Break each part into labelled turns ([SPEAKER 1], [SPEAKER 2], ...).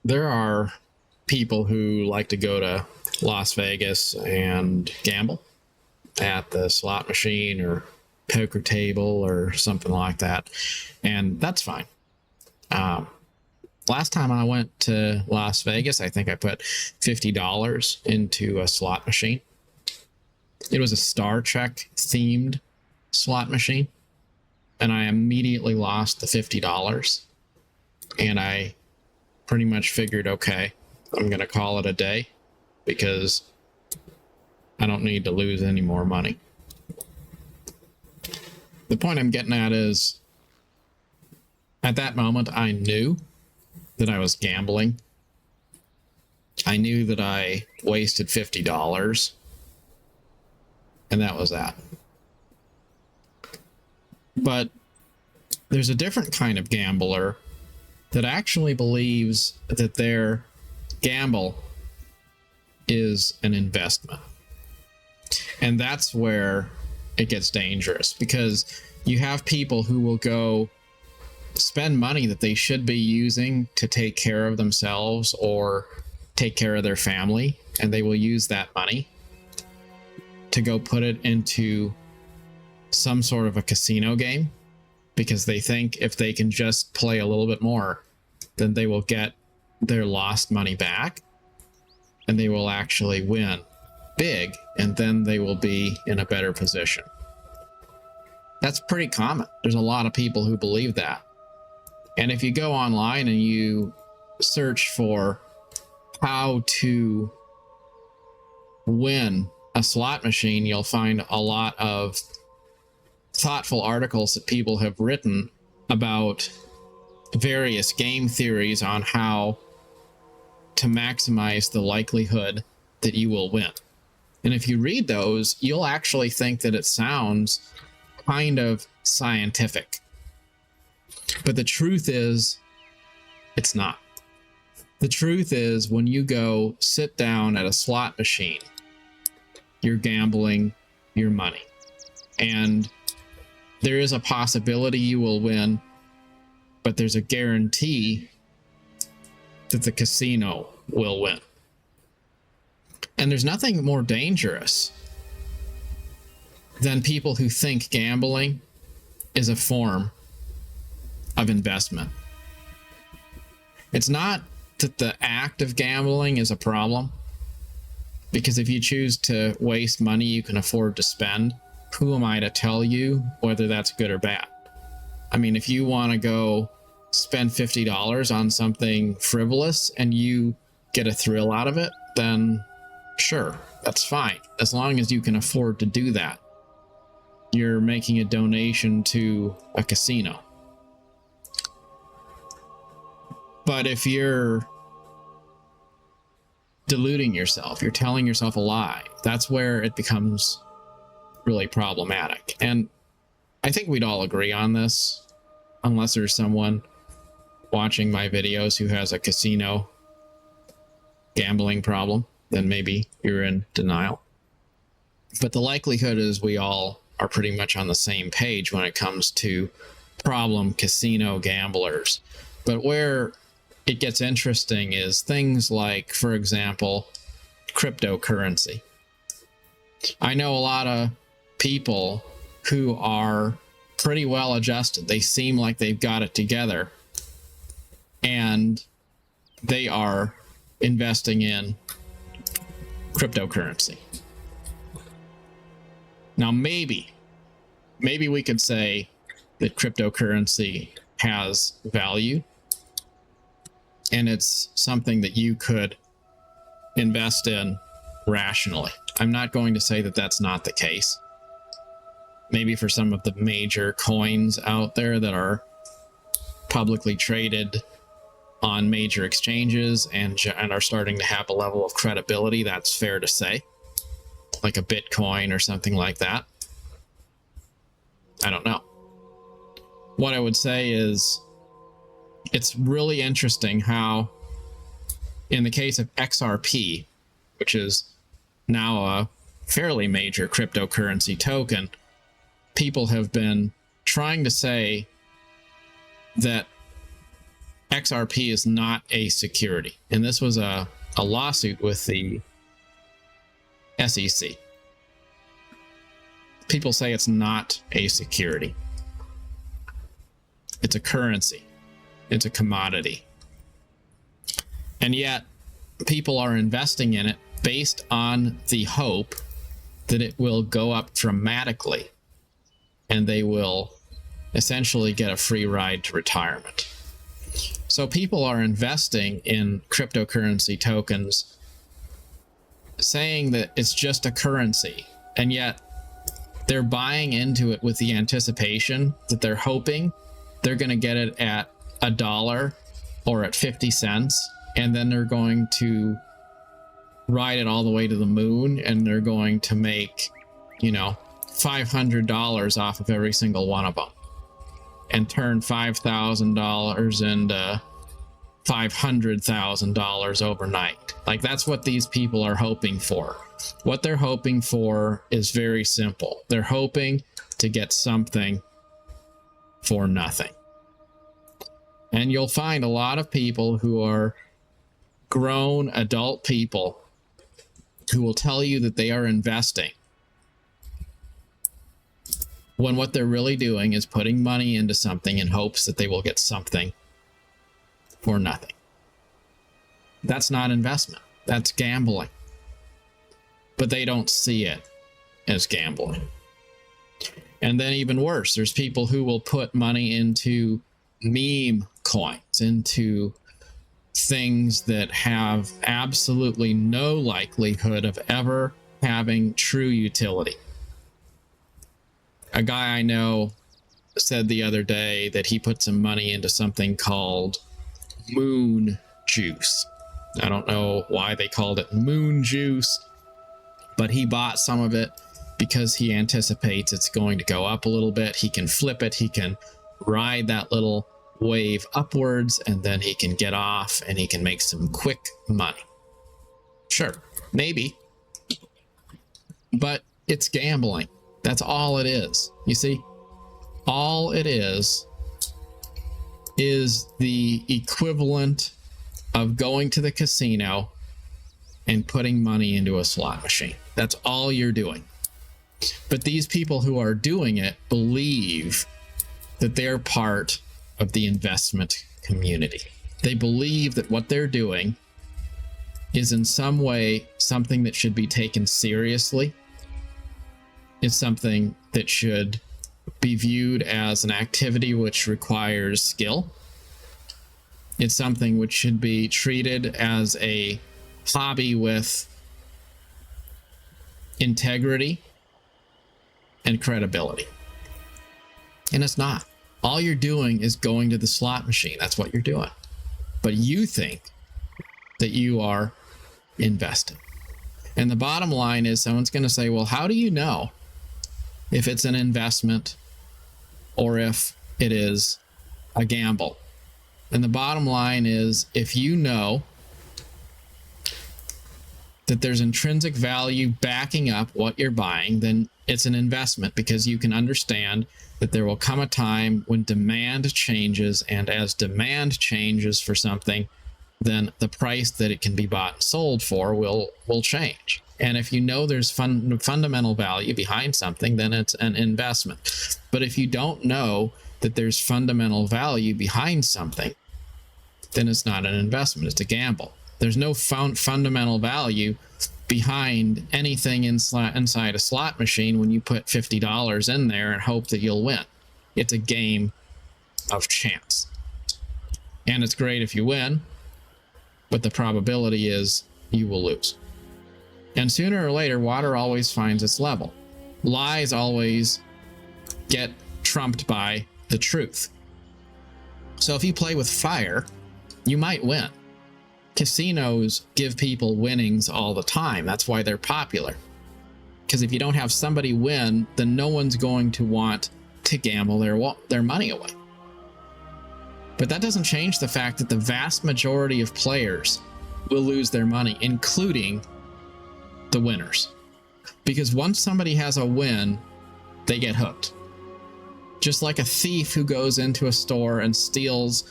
[SPEAKER 1] there are people who like to go to Las Vegas and gamble at the slot machine or poker table or something like that. And that's fine. Last time I went to Las Vegas, I think I put $50 into a slot machine. It was a Star Trek themed slot machine. And I immediately lost the $50. And I pretty much figured, okay, I'm going to call it a day because I don't need to lose any more money. The point I'm getting at is, at that moment, I knew that I was gambling. I knew that I wasted $50. And that was that. But there's a different kind of gambler that actually believes that their gamble is an investment. And that's where it gets dangerous, because you have people who will go spend money that they should be using to take care of themselves or take care of their family, and they will use that money to go put it into some sort of a casino game, because they think if they can just play a little bit more, then they will get their lost money back and they will actually win big, and then they will be in a better position. That's pretty common. There's a lot of people who believe that. And if you go online and you search for how to win a slot machine, you'll find a lot of thoughtful articles that people have written about various game theories on how to maximize the likelihood that you will win. And if you read those, you'll actually think that it sounds kind of scientific. But the truth is, it's not. The truth is, when you go sit down at a slot machine, you're gambling your money. And there is a possibility you will win, but there's a guarantee that the casino will win. And there's nothing more dangerous than people who think gambling is a form of investment. It's not that the act of gambling is a problem, because if you choose to waste money you can afford to spend, who am I to tell you whether that's good or bad? I mean, if you want to go spend $50 on something frivolous and you get a thrill out of it, then sure, that's fine. As long as you can afford to do that. You're making a donation to a casino. But if you're deluding yourself, you're telling yourself a lie, that's where it becomes really problematic. And I think we'd all agree on this, unless there's someone watching my videos who has a casino gambling problem, then maybe you're in denial. But the likelihood is we all are pretty much on the same page when it comes to problem casino gamblers. But where it gets interesting is things like, for example, cryptocurrency. I know a lot of people who are pretty well adjusted. They seem like they've got it together, and they are investing in cryptocurrency. Now, maybe we could say that cryptocurrency has value, and it's something that you could invest in rationally. I'm not going to say that that's not the case. Maybe for some of the major coins out there that are publicly traded on major exchanges and are starting to have a level of credibility, that's fair to say. Like a Bitcoin or something like that. I don't know. What I would say is, it's really interesting how, in the case of XRP, which is now a fairly major cryptocurrency token, people have been trying to say that XRP is not a security. And this was a lawsuit with the SEC. People say it's not a security. It's a currency. It's a commodity. And yet, people are investing in it based on the hope that it will go up dramatically and they will essentially get a free ride to retirement. So people are investing in cryptocurrency tokens saying that it's just a currency, and yet they're buying into it with the anticipation that they're hoping they're going to get it at $1 or at 50 cents, and then they're going to ride it all the way to the moon, and they're going to make, $500 off of every single one of them, and turn $5,000 into $500,000 overnight. Like, that's what these people are hoping for. What they're hoping for is very simple. They're hoping to get something for nothing. And you'll find a lot of people who are grown adult people who will tell you that they are investing when what they're really doing is putting money into something in hopes that they will get something for nothing. That's not investment. That's gambling. But they don't see it as gambling. And then even worse, there's people who will put money into meme coins, into things that have absolutely no likelihood of ever having true utility. A guy I know said the other day that he put some money into something called moon juice. I don't know why they called it moon juice, but he bought some of it because he anticipates it's going to go up a little bit. He can flip it. He can ride that little wave upwards, and then he can get off and he can make some quick money. Sure, maybe. But it's gambling. That's all it is. You see, all it is the equivalent of going to the casino and putting money into a slot machine. That's all you're doing. But these people who are doing it believe that they're part of the investment community. They believe that what they're doing is in some way something that should be taken seriously. It's something that should be viewed as an activity which requires skill. It's something which should be treated as a hobby with integrity and credibility. And it's not. All you're doing is going to the slot machine. That's what you're doing. But you think that you are investing. And the bottom line is, someone's going to say, well, how do you know if it's an investment or if it is a gamble? And the bottom line is, if you know that there's intrinsic value backing up what you're buying, then it's an investment, because you can understand that there will come a time when demand changes, and as demand changes for something, then the price that it can be bought and sold for will change. And if you know there's fundamental value behind something, then it's an investment. But if you don't know that there's fundamental value behind something, then it's not an investment. It's a gamble. There's no fundamental value behind anything inside a slot machine when you put $50 in there and hope that you'll win. It's a game of chance. And it's great if you win, but the probability is you will lose. And sooner or later, water always finds its level. Lies always get trumped by the truth. So if you play with fire, you might win. Casinos give people winnings all the time. That's why they're popular. Because if you don't have somebody win, then no one's going to want to gamble their money away. But that doesn't change the fact that the vast majority of players will lose their money, including the winners. Because once somebody has a win, they get hooked. Just like a thief who goes into a store and steals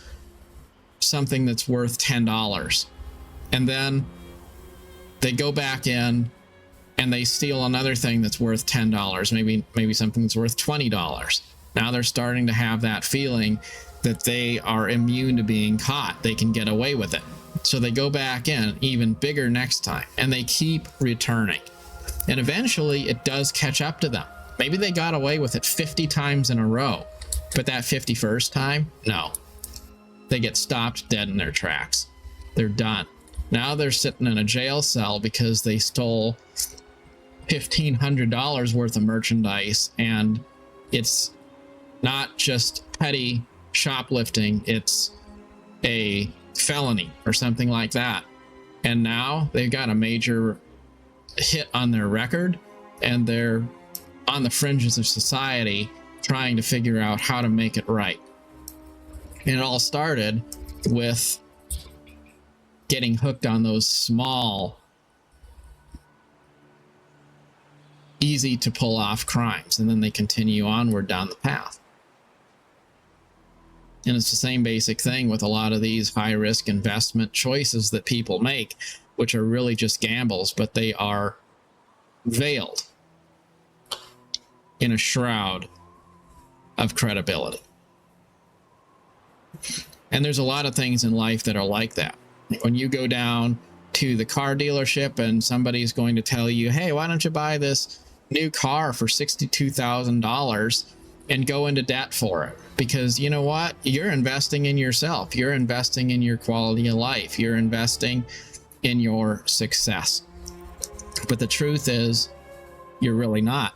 [SPEAKER 1] something that's worth $10. And then they go back in and they steal another thing that's worth $10, maybe something that's worth $20. Now they're starting to have that feeling that they are immune to being caught. They can get away with it. So they go back in even bigger next time, and they keep returning. And eventually it does catch up to them. Maybe they got away with it 50 times in a row, but that 51st time, no. They get stopped dead in their tracks. They're done. Now they're sitting in a jail cell because they stole $1,500 worth of merchandise, and it's not just petty shoplifting, it's a felony or something like that. And now they've got a major hit on their record, and they're on the fringes of society trying to figure out how to make it right. And it all started with getting hooked on those small, easy to pull off crimes, and then they continue onward down the path. And it's the same basic thing with a lot of these high-risk investment choices that people make, which are really just gambles, but they are veiled in a shroud of credibility. And there's a lot of things in life that are like that. When you go down to the car dealership and somebody's going to tell you, hey, why don't you buy this new car for $62,000 and go into debt for it? Because you know what? You're investing in yourself. You're investing in your quality of life. You're investing in your success. But the truth is, you're really not.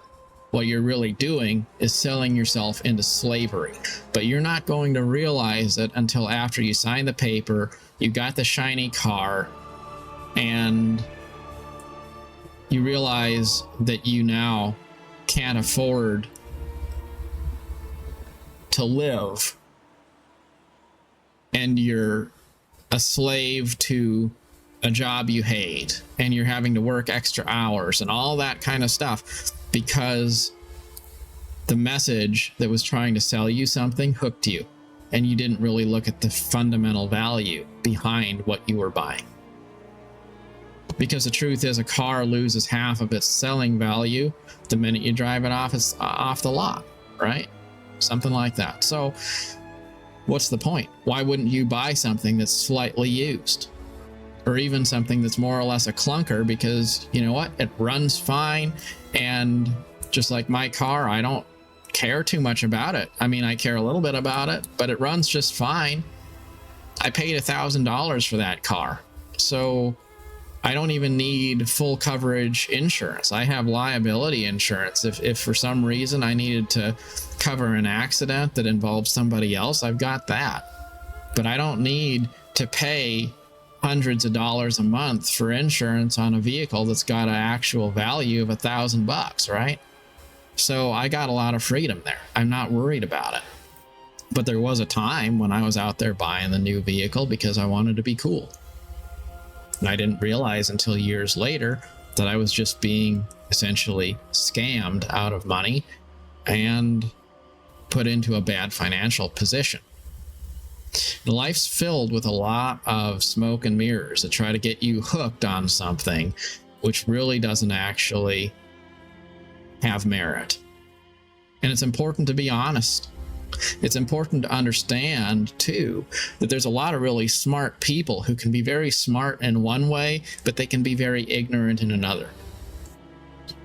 [SPEAKER 1] What you're really doing is selling yourself into slavery. But you're not going to realize it until after you sign the paper, you got the shiny car, and you realize that you now can't afford to live, and you're a slave to a job you hate, and you're having to work extra hours and all that kind of stuff because the message that was trying to sell you something hooked you, and you didn't really look at the fundamental value behind what you were buying. Because the truth is, a car loses half of its selling value the minute you drive it off the lot, right? Something like that. So what's the point? Why wouldn't you buy something that's slightly used, or even something that's more or less a clunker? Because you know what? It runs fine. And just like my car, I don't care too much about it. I mean, I care a little bit about it, but it runs just fine. I paid $1,000 for that car. So I don't even need full coverage insurance. I have liability insurance. If for some reason I needed to cover an accident that involves somebody else, I've got that. But I don't need to pay hundreds of dollars a month for insurance on a vehicle that's got an actual value of $1,000, right? So I got a lot of freedom there. I'm not worried about it. But there was a time when I was out there buying the new vehicle because I wanted to be cool. And I didn't realize until years later that I was just being essentially scammed out of money and put into a bad financial position. Life's filled with a lot of smoke and mirrors that try to get you hooked on something which really doesn't actually have merit. And it's important to be honest. It's important to understand, too, that there's a lot of really smart people who can be very smart in one way, but they can be very ignorant in another.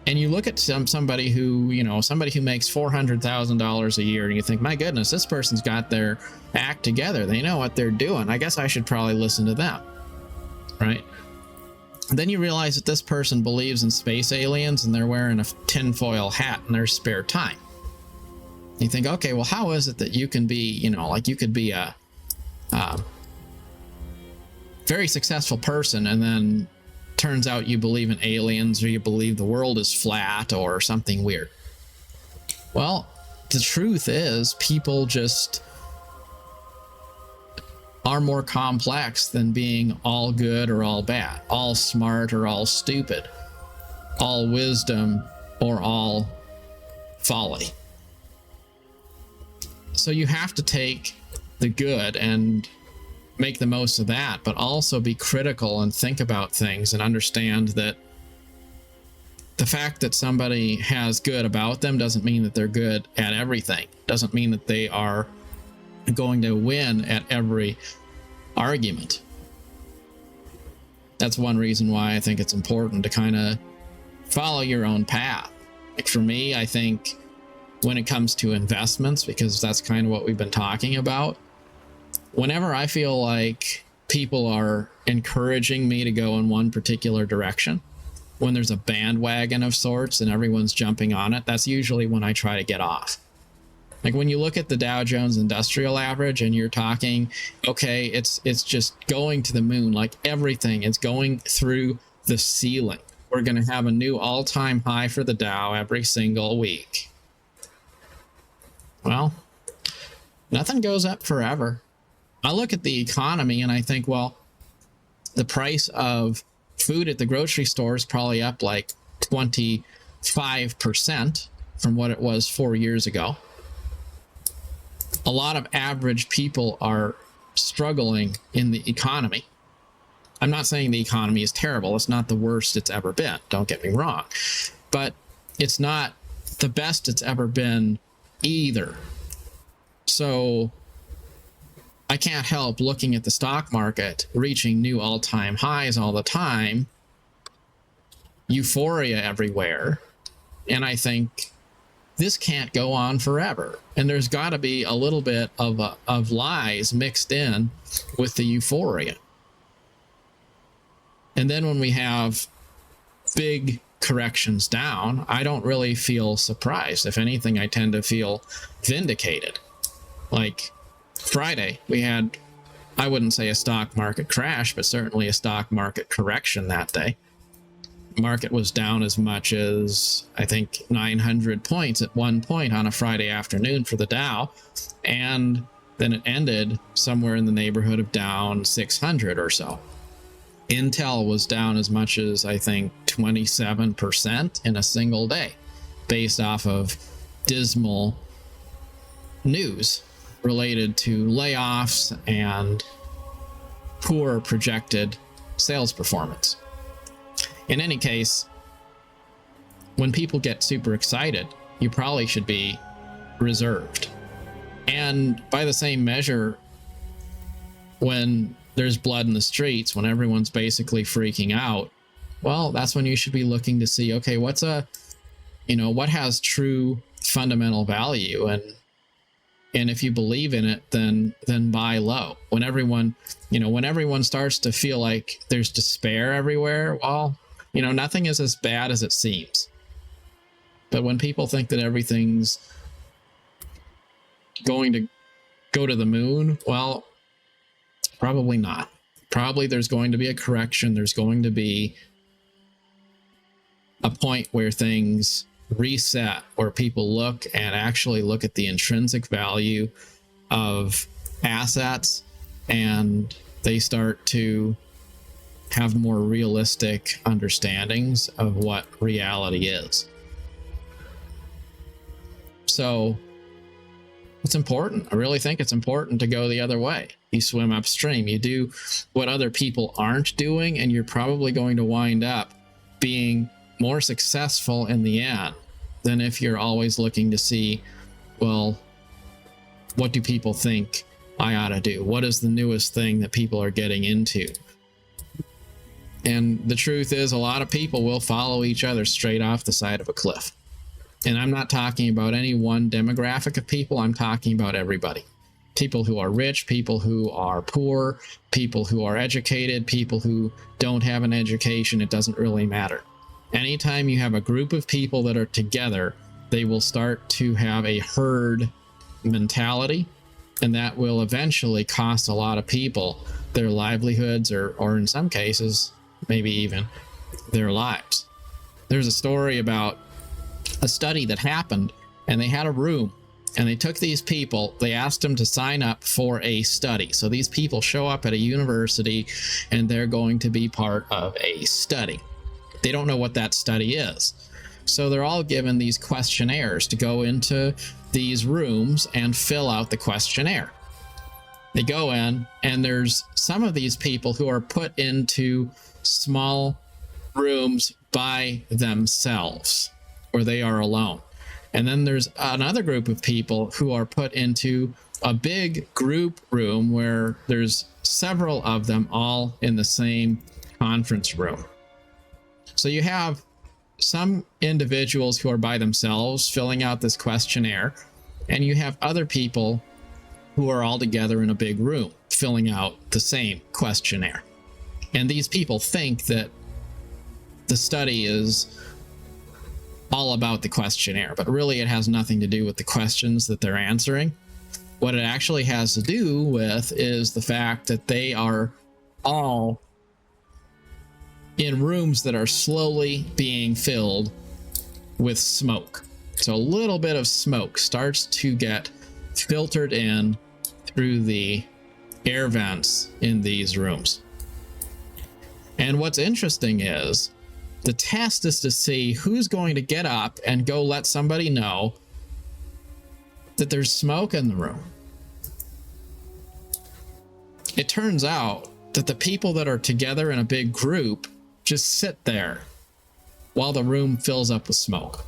[SPEAKER 1] And you look at somebody who makes $400,000 a year, and you think, my goodness, this person's got their act together. They know what they're doing. I guess I should probably listen to them, right? Then you realize that this person believes in space aliens, and they're wearing a tinfoil hat in their spare time. You think, okay, well, how is it that you can be, you could be a very successful person, and then turns out you believe in aliens, or you believe the world is flat, or something weird? Well, the truth is, people just are more complex than being all good or all bad, all smart or all stupid, all wisdom or all folly. So you have to take the good and make the most of that, but also be critical and think about things and understand that the fact that somebody has good about them doesn't mean that they're good at everything. Doesn't mean that they are going to win at every argument. That's one reason why I think it's important to kind of follow your own path. Like for me, I think when it comes to investments, because that's kind of what we've been talking about, whenever I feel like people are encouraging me to go in one particular direction, when there's a bandwagon of sorts and everyone's jumping on it, that's usually when I try to get off. Like when you look at the Dow Jones Industrial Average and you're talking, okay, it's just going to the moon, like everything is going through the ceiling. We're going to have a new all-time high for the Dow every single week. Well, nothing goes up forever. I look at the economy and I think, well, the price of food at the grocery store is probably up like 25% from what it was 4 years ago. A lot of average people are struggling in the economy. I'm not saying the economy is terrible. It's not the worst it's ever been. Don't get me wrong. But it's not the best it's ever been either. So I can't help looking at the stock market reaching new all-time highs all the time, euphoria everywhere, and I think this can't go on forever. And there's got to be a little bit of lies mixed in with the euphoria. And then when we have big corrections down, I don't really feel surprised. If anything, I tend to feel vindicated. Like Friday, we had, I wouldn't say a stock market crash, but certainly a stock market correction that day. Market was down as much as, I think, 900 points at one point on a Friday afternoon for the Dow. And then it ended somewhere in the neighborhood of down 600 or so. Intel was down as much as, I think, 27% in a single day, based off of dismal news related to layoffs and poor projected sales performance. In any case, when people get super excited, you probably should be reserved. And by the same measure, when there's blood in the streets, when everyone's basically freaking out, well, that's when you should be looking to see, okay, what has true fundamental value, and if you believe in it, then buy low. When everyone starts to feel like there's despair everywhere, well, nothing is as bad as it seems. But when people think that everything's going to go to the moon, well, probably not. Probably there's going to be a correction. There's going to be a point where things reset, where people look at the intrinsic value of assets, and they start to have more realistic understandings of what reality is. So it's important. I really think it's important to go the other way. You swim upstream. You do what other people aren't doing, and you're probably going to wind up being more successful in the end than if you're always looking to see, well, what do people think I ought to do? What is the newest thing that people are getting into? And the truth is, a lot of people will follow each other straight off the side of a cliff. And I'm not talking about any one demographic of people. I'm talking about everybody. People who are rich, people who are poor, people who are educated, people who don't have an education. It doesn't really matter. Anytime you have a group of people that are together, they will start to have a herd mentality, and that will eventually cost a lot of people their livelihoods, or in some cases, maybe even their lives. There's a story about a study that happened, and they had a room, and they took these people, they asked them to sign up for a study. So these people show up at a university, and they're going to be part of a study. They don't know what that study is. So they're all given these questionnaires to go into these rooms and fill out the questionnaire. They go in, and there's some of these people who are put into small rooms by themselves, where they are alone. And then there's another group of people who are put into a big group room where there's several of them all in the same conference room. So you have some individuals who are by themselves filling out this questionnaire, and you have other people who are all together in a big room filling out the same questionnaire. And these people think that the study is all about the questionnaire, but really it has nothing to do with the questions that they're answering. What it actually has to do with is the fact that they are all in rooms that are slowly being filled with smoke. So a little bit of smoke starts to get filtered in through the air vents in these rooms. And what's interesting is the test is to see who's going to get up and go let somebody know that there's smoke in the room. It turns out that the people that are together in a big group just sit there while the room fills up with smoke.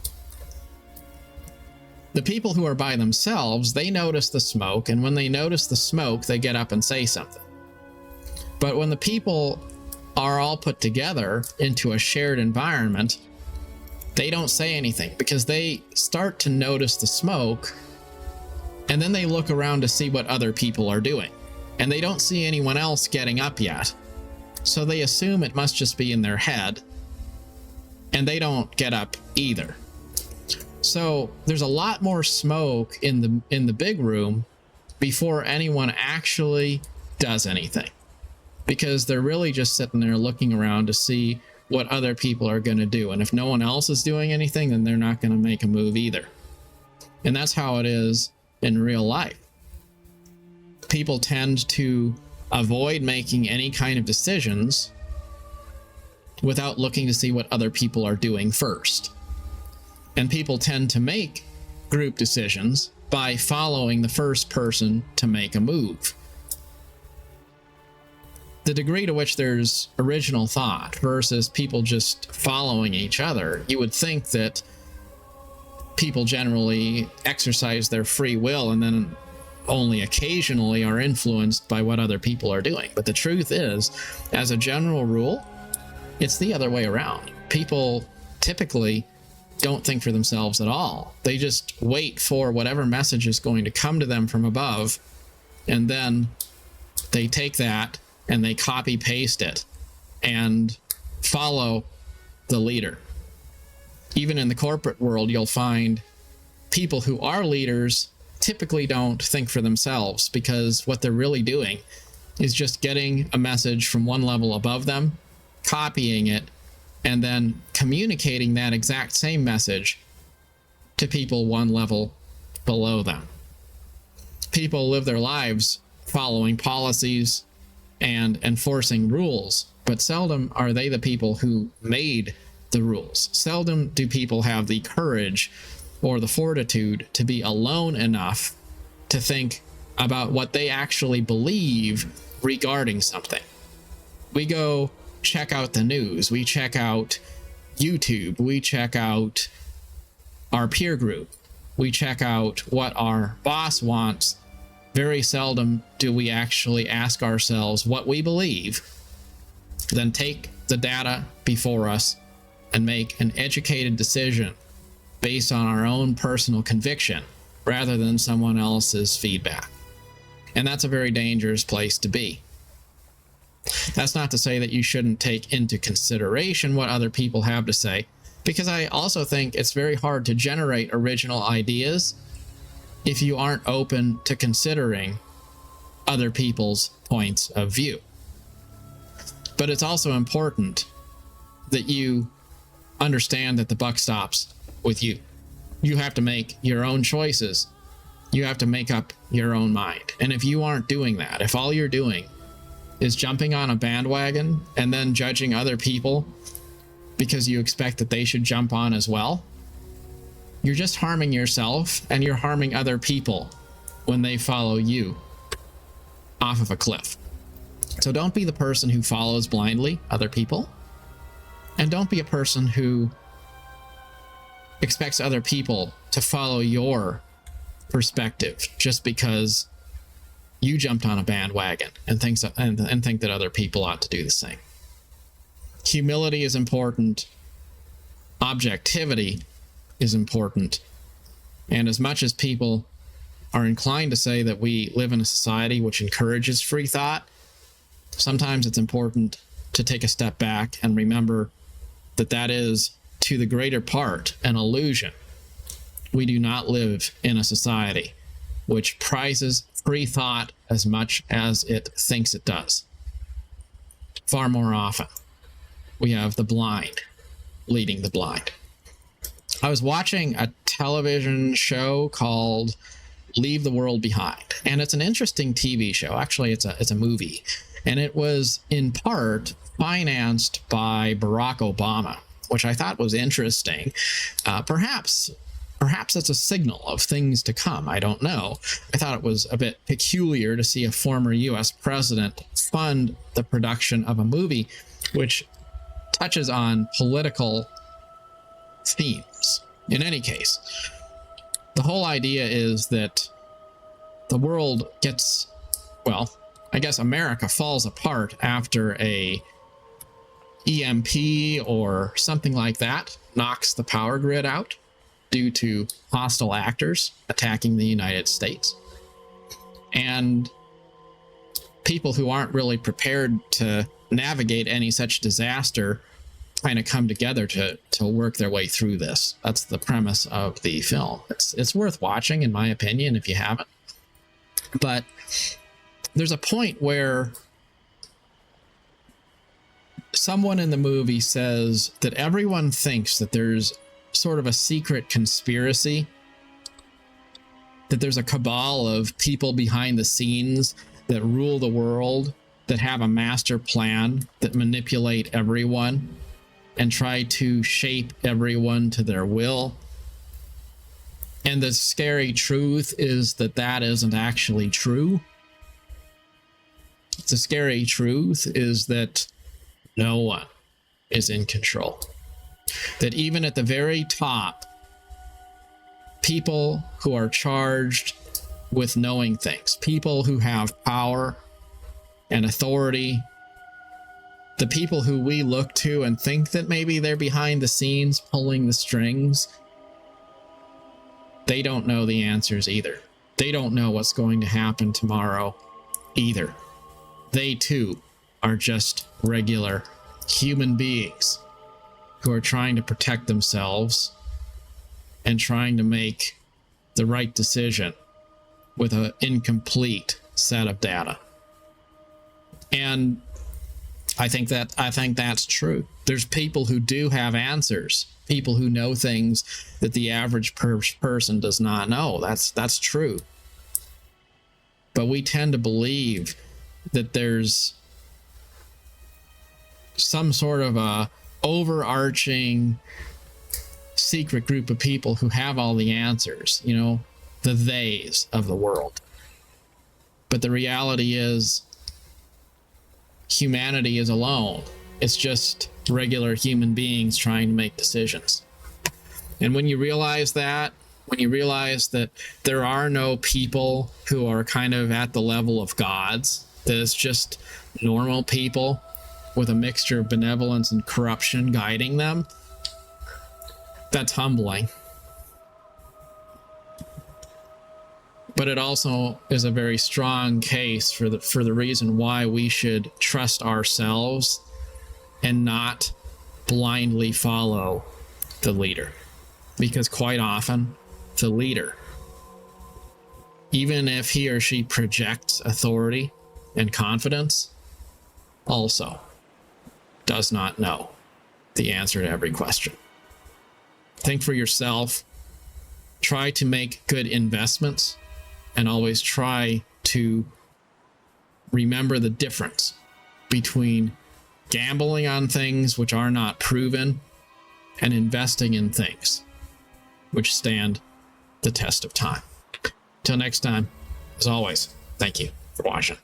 [SPEAKER 1] The people who are by themselves, they notice the smoke, and when they notice the smoke, they get up and say something. But when the people are all put together into a shared environment, they don't say anything because they start to notice the smoke, and then they look around to see what other people are doing, and they don't see anyone else getting up yet. So they assume it must just be in their head, and they don't get up either. So there's a lot more smoke in the big room before anyone actually does anything, because they're really just sitting there looking around to see what other people are going to do. And if no one else is doing anything, then they're not going to make a move either. And that's how it is in real life. People tend to avoid making any kind of decisions without looking to see what other people are doing first. And people tend to make group decisions by following the first person to make a move. The degree to which there's original thought versus people just following each other, you would think that people generally exercise their free will and then only occasionally are influenced by what other people are doing. But the truth is, as a general rule, it's the other way around. People typically don't think for themselves at all. They just wait for whatever message is going to come to them from above, and then they take that and they copy paste it and follow the leader. Even in the corporate world, you'll find people who are leaders typically don't think for themselves, because what they're really doing is just getting a message from one level above them, copying it, and then communicating that exact same message to people one level below them. People live their lives following policies and enforcing rules, but seldom are they the people who made the rules. Seldom do people have the courage or the fortitude to be alone enough to think about what they actually believe regarding something. We go check out the news, we check out YouTube, we check out our peer group, we check out what our boss wants. Very seldom do we actually ask ourselves what we believe, then take the data before us and make an educated decision based on our own personal conviction rather than someone else's feedback. And that's a very dangerous place to be. That's not to say that you shouldn't take into consideration what other people have to say, because I also think it's very hard to generate original ideas if you aren't open to considering other people's points of view. But it's also important that you understand that the buck stops with you. You have to make your own choices. You have to make up your own mind. And if you aren't doing that, if all you're doing is jumping on a bandwagon and then judging other people because you expect that they should jump on as well, you're just harming yourself and you're harming other people when they follow you. off of a cliff. So don't be the person who follows blindly other people, and don't be a person who expects other people to follow your perspective just because you jumped on a bandwagon and think that other people ought to do the same. Humility is important. Objectivity is important. And as much as people are inclined to say that we live in a society which encourages free thought, sometimes it's important to take a step back and remember that that is, to the greater part, an illusion. We do not live in a society which prizes free thought as much as it thinks it does. Far more often, we have the blind leading the blind. I was watching a television show called Leave the World Behind, and it's an interesting TV show. Actually, it's a movie, and it was in part financed by Barack Obama, which I thought was interesting. Perhaps it's a signal of things to come. I don't know. I thought it was a bit peculiar to see a former U.S. president fund the production of a movie which touches on political themes. In any case, the whole idea is that the world gets, well, I guess America falls apart after a EMP or something like that knocks the power grid out due to hostile actors attacking the United States. And people who aren't really prepared to navigate any such disaster kind of come together to work their way through this. That's the premise of the film. It's worth watching, in my opinion, if you haven't. But there's a point where someone in the movie says that everyone thinks that there's sort of a secret conspiracy, that there's a cabal of people behind the scenes that rule the world, that have a master plan, that manipulate everyone and try to shape everyone to their will. And the scary truth is that that isn't actually true. The scary truth is that no one is in control. That even at the very top, people who are charged with knowing things, people who have power and authority, the people who we look to and think that maybe they're behind the scenes pulling the strings, they don't know the answers either. They don't know what's going to happen tomorrow either. They too are just regular human beings who are trying to protect themselves and trying to make the right decision with an incomplete set of data. And I think that's true. There's people who do have answers, people who know things that the average person does not know. That's true. But we tend to believe that there's some sort of a overarching secret group of people who have all the answers, you know, the theys of the world. But the reality is humanity is alone. It's just regular human beings trying to make decisions. And when you realize that, when you realize that there are no people who are kind of at the level of gods, that it's just normal people with a mixture of benevolence and corruption guiding them, that's humbling. But it also is a very strong case for the reason why we should trust ourselves and not blindly follow the leader. Because quite often, the leader, even if he or she projects authority and confidence, also does not know the answer to every question. Think for yourself. Try to make good investments, and always try to remember the difference between gambling on things which are not proven and investing in things which stand the test of time. Till next time, as always, thank you for watching.